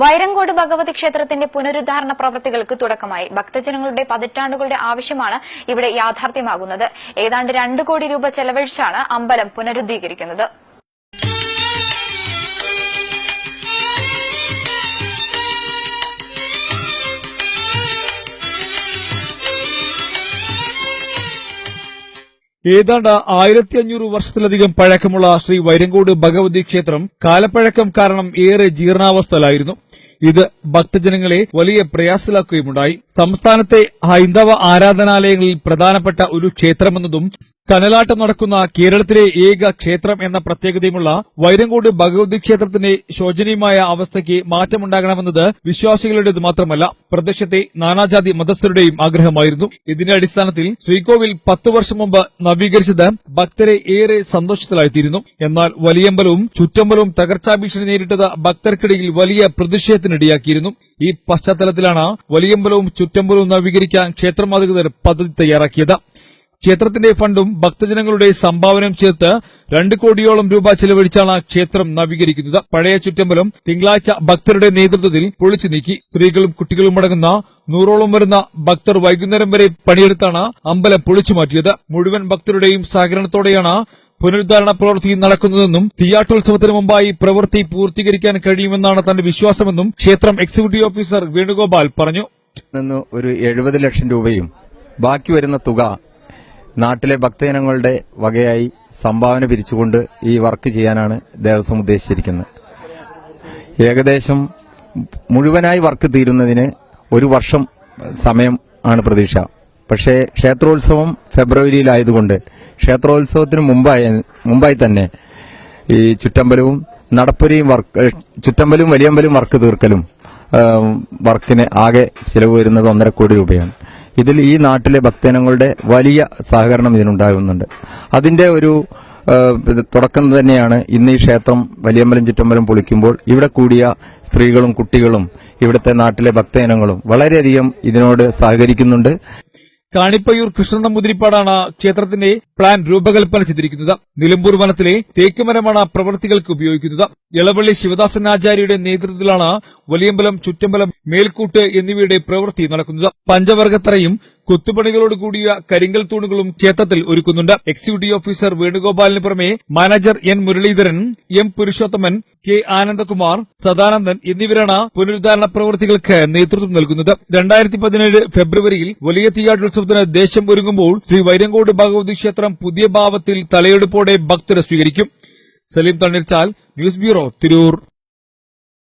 വൈരങ്കോട് ഭഗവതി ക്ഷേത്രത്തിന്റെ പുനരുദ്ധാരണ പ്രവൃത്തികൾക്ക് തുടക്കമായി. ഭക്തജനങ്ങളുടെ പതിറ്റാണ്ടുകളുടെ ആവശ്യമാണ് ഇവിടെ യാഥാർത്ഥ്യമാകുന്നത്. ഏതാണ്ട് 2 കോടി രൂപ ചെലവഴിച്ചാണ് അമ്പലം പുനരുദ്ധീകരിക്കുന്നത്. ഏതാണ്ട് 1500 വർഷത്തിലധികം പഴക്കമുള്ള ശ്രീ വൈരങ്കോട് ഭഗവതി ക്ഷേത്രം കാലപ്പഴക്കം കാരണം ഏറെ ജീർണാവസ്ഥയിലായിരുന്നു. ഇത് ഭക്തജനങ്ങളെ വലിയ പ്രയാസത്തിലാക്കുകയുമുണ്ടായി. സംസ്ഥാനത്തെ ഹൈന്ദവ ആരാധനാലയങ്ങളിൽ പ്രധാനപ്പെട്ട ഒരു ക്ഷേത്രമെന്നതും കനലാട്ടം നടക്കുന്ന കേരളത്തിലെ ഏക ക്ഷേത്രം എന്ന പ്രത്യേകതയുമുള്ള വൈരങ്കോട് ഭഗവതി ക്ഷേത്രത്തിന്റെ ശോചനീയമായ അവസ്ഥയ്ക്ക് മാറ്റമുണ്ടാകണമെന്നത് വിശ്വാസികളുടേത് മാത്രമല്ല, പ്രദേശത്തെ നാനാജാതി മതസ്ഥരുടെയും ആഗ്രഹമായിരുന്നു. ഇതിന്റെ അടിസ്ഥാനത്തിൽ ശ്രീകോവിൽ 10 വർഷം മുമ്പ് നവീകരിച്ചത് ഭക്തരെ ഏറെ സന്തോഷത്തിലായിത്തീരുന്നു. എന്നാൽ വലിയമ്പലവും ചുറ്റമ്പലവും തകർച്ചാ ഭീഷണി നേരിട്ടത് ഭക്തർക്കിടയിൽ വലിയ പ്രതിഷേധത്തിനിടയാക്കിയിരുന്നു. ഈ പശ്ചാത്തലത്തിലാണ് വലിയമ്പലവും ചുറ്റമ്പലവും നവീകരിക്കാൻ ക്ഷേത്രം അധികൃതർ പദ്ധതി തയ്യാറാക്കിയത്. ക്ഷേത്രത്തിന്റെ ഫണ്ടും ഭക്തജനങ്ങളുടെ സംഭാവനയും ചേർത്ത് 2 കോടിയോളം രൂപ ചെലവഴിച്ചാണ് ക്ഷേത്രം നവീകരിക്കുന്നത്. പഴയ ചുറ്റമ്പലം തിങ്കളാഴ്ച ഭക്തരുടെ നേതൃത്വത്തിൽ പൊളിച്ചു നീക്കി. സ്ത്രീകളും കുട്ടികളും അടങ്ങുന്ന 100ഓളം വരുന്ന ഭക്തർ വൈകുന്നേരം വരെ പണിയെടുത്താണ് അമ്പലം പൊളിച്ചു മാറ്റിയത്. മുഴുവൻ ഭക്തരുടെയും സഹകരണത്തോടെയാണ് പുനരുദ്ധാരണ പ്രവൃത്തി നടക്കുന്നതെന്നും തീയാട്ടോത്സവത്തിന് മുമ്പായി പ്രവൃത്തി പൂർത്തീകരിക്കാൻ കഴിയുമെന്നാണ് തന്റെ വിശ്വാസമെന്നും ക്ഷേത്രം എക്സിക്യൂട്ടീവ് ഓഫീസർ വേണുഗോപാൽ പറഞ്ഞു. ഒരു 70 ലക്ഷം രൂപയും ബാക്കി വരുന്ന തുക നാട്ടിലെ ഭക്തജനങ്ങളുടെ വകയായി സംഭാവന പിരിച്ചുകൊണ്ട് ഈ വർക്ക് ചെയ്യാനാണ് ദേവസ്വം ഉദ്ദേശിച്ചിരിക്കുന്നത്. ഏകദേശം മുഴുവനായി വർക്ക് തീരുന്നതിന് 1 വർഷം സമയം ആണ് പ്രതീക്ഷ. പക്ഷേ ക്ഷേത്രോത്സവം ഫെബ്രുവരിയിലായതുകൊണ്ട് ക്ഷേത്രോത്സവത്തിന് മുമ്പായി തന്നെ ഈ ചുറ്റമ്പലവും നടപ്പുരയും ചുറ്റമ്പലും വലിയമ്പലും വർക്ക് തീർക്കലും വർക്കിന് ആകെ ചിലവ് വരുന്നത് 1.5 കോടി രൂപയാണ്. ഇതിൽ ഈ നാട്ടിലെ ഭക്തജനങ്ങളുടെ വലിയ സഹകരണം ഇതിനുണ്ടാകുന്നുണ്ട്. അതിന്റെ ഒരു തുടക്കം തന്നെയാണ് ഇന്ന് ഈ ക്ഷേത്രം വലിയമ്പലം ചുറ്റമ്പലം പൊളിക്കുമ്പോൾ ഇവിടെ കൂടിയ സ്ത്രീകളും കുട്ടികളും ഇവിടുത്തെ നാട്ടിലെ ഭക്തജനങ്ങളും വളരെയധികം ഇതിനോട് സഹകരിക്കുന്നുണ്ട്. കാണിപ്പയ്യൂർ കൃഷ്ണൻ നമ്പൂതിരിപ്പാടാണ് ക്ഷേത്രത്തിന്റെ പ്ലാൻ രൂപകൽപ്പന ചെയ്തിരിക്കുന്നത്. നിലമ്പൂർ വനത്തിലെ തേക്കുമരമാണ് പ്രവൃത്തികൾക്ക് ഉപയോഗിക്കുന്നത്. ഇളവള്ളി ശിവദാസൻ ആചാര്യയുടെ നേതൃത്വത്തിലാണ് വലിയമ്പലം ചുറ്റമ്പലം മേൽക്കൂട്ട് എന്നിവയുടെ പ്രവൃത്തി നടക്കുന്നത്. പഞ്ചവർഗത്തറയും കൊത്തുപണികളോട് കൂടിയ കരിങ്കൽ തൂണുകളും ക്ഷേത്രത്തിൽ ഒരുക്കുന്നുണ്ട്. എക്സിക്യൂട്ടീവ് ഓഫീസർ വേണുഗോപാലിന് പുറമെ manager N Muraleedharan, M Purushothaman, K Anandakumar, Sadanandan എന്നിവരാണ് പുനരുദ്ധാരണ പ്രവൃത്തികൾക്ക് നേതൃത്വം നൽകുന്നത്. 2017 ഫെബ്രുവരിയിൽ വലിയ തീയാട്ടോത്സവത്തിന് ദേശം ഒരുങ്ങുമ്പോൾ ശ്രീ വൈരങ്കോട് ഭഗവതി ക്ഷേത്രം പുതിയ ഭാവത്തിൽ തലയെടുപ്പോടെ ഭക്തരെ സ്വീകരിക്കും. Saleem Thanneerchal, news bureau, Tirur.